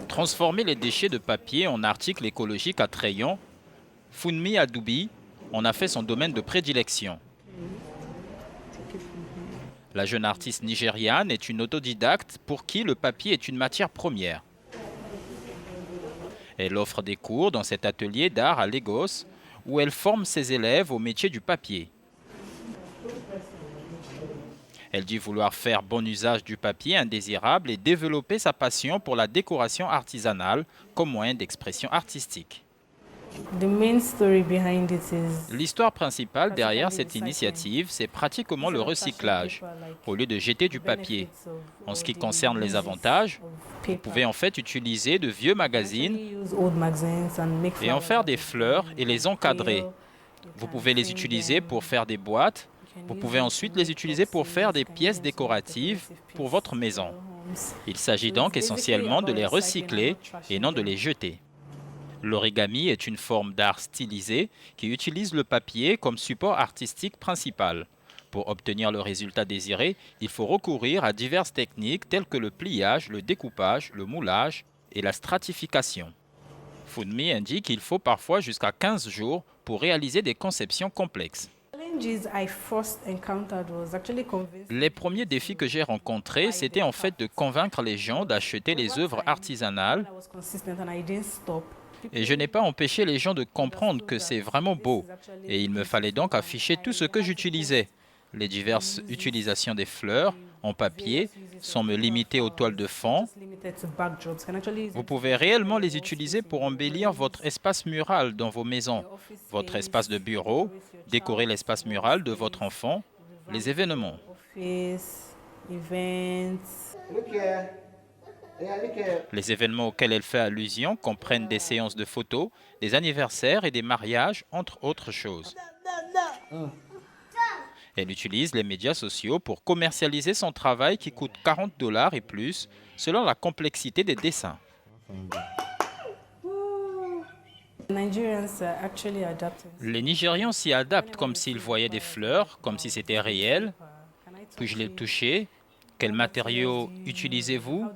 Transformer les déchets de papier en articles écologiques attrayants, Funmi Adoubi en a fait son domaine de prédilection. La jeune artiste nigériane est une autodidacte pour qui le papier est une matière première. Elle offre des cours dans cet atelier d'art à Lagos où elle forme ses élèves au métier du papier. Elle dit vouloir faire bon usage du papier indésirable et développer sa passion pour la décoration artisanale comme moyen d'expression artistique. L'histoire principale derrière cette initiative, c'est pratiquement le recyclage, au lieu de jeter du papier. En ce qui concerne les avantages, vous pouvez en fait utiliser de vieux magazines et en faire des fleurs et les encadrer. Vous pouvez les utiliser pour faire des boîtes. Vous pouvez ensuite les utiliser pour faire des pièces décoratives pour votre maison. Il s'agit donc essentiellement de les recycler et non de les jeter. L'origami est une forme d'art stylisé qui utilise le papier comme support artistique principal. Pour obtenir le résultat désiré, il faut recourir à diverses techniques telles que le pliage, le découpage, le moulage et la stratification. Funmi indique qu'il faut parfois jusqu'à 15 jours pour réaliser des conceptions complexes. Les premiers défis que j'ai rencontrés, c'était en fait de convaincre les gens d'acheter les œuvres artisanales et je n'ai pas empêché les gens de comprendre que c'est vraiment beau et il me fallait donc afficher tout ce que j'utilisais. Les diverses utilisations des fleurs en papier sans me limiter aux toiles de fond. Vous pouvez réellement les utiliser pour embellir votre espace mural dans vos maisons, votre espace de bureau, décorer l'espace mural de votre enfant, les événements. Les événements auxquels elle fait allusion comprennent des séances de photos, des anniversaires et des mariages, entre autres choses. Elle utilise les médias sociaux pour commercialiser son travail qui coûte $40 et plus, selon la complexité des dessins. Les Nigérians s'y adaptent comme s'ils voyaient des fleurs, comme si c'était réel. Puis-je les toucher? Quels matériaux utilisez-vous?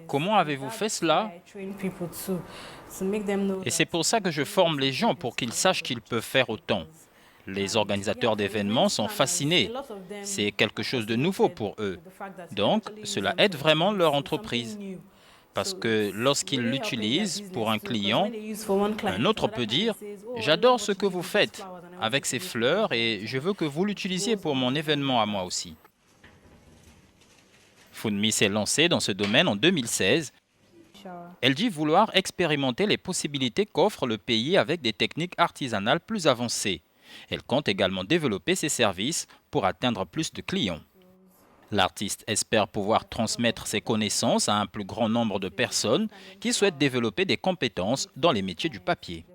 Comment avez-vous fait cela? Et c'est pour ça que je forme les gens pour qu'ils sachent qu'ils peuvent faire autant. Les organisateurs d'événements sont fascinés. C'est quelque chose de nouveau pour eux. Donc, cela aide vraiment leur entreprise. Parce que lorsqu'ils l'utilisent pour un client, un autre peut dire « J'adore ce que vous faites avec ces fleurs et je veux que vous l'utilisiez pour mon événement à moi aussi. » Funmi s'est lancée dans ce domaine en 2016. Elle dit vouloir expérimenter les possibilités qu'offre le pays avec des techniques artisanales plus avancées. Elle compte également développer ses services pour atteindre plus de clients. L'artiste espère pouvoir transmettre ses connaissances à un plus grand nombre de personnes qui souhaitent développer des compétences dans les métiers du papier.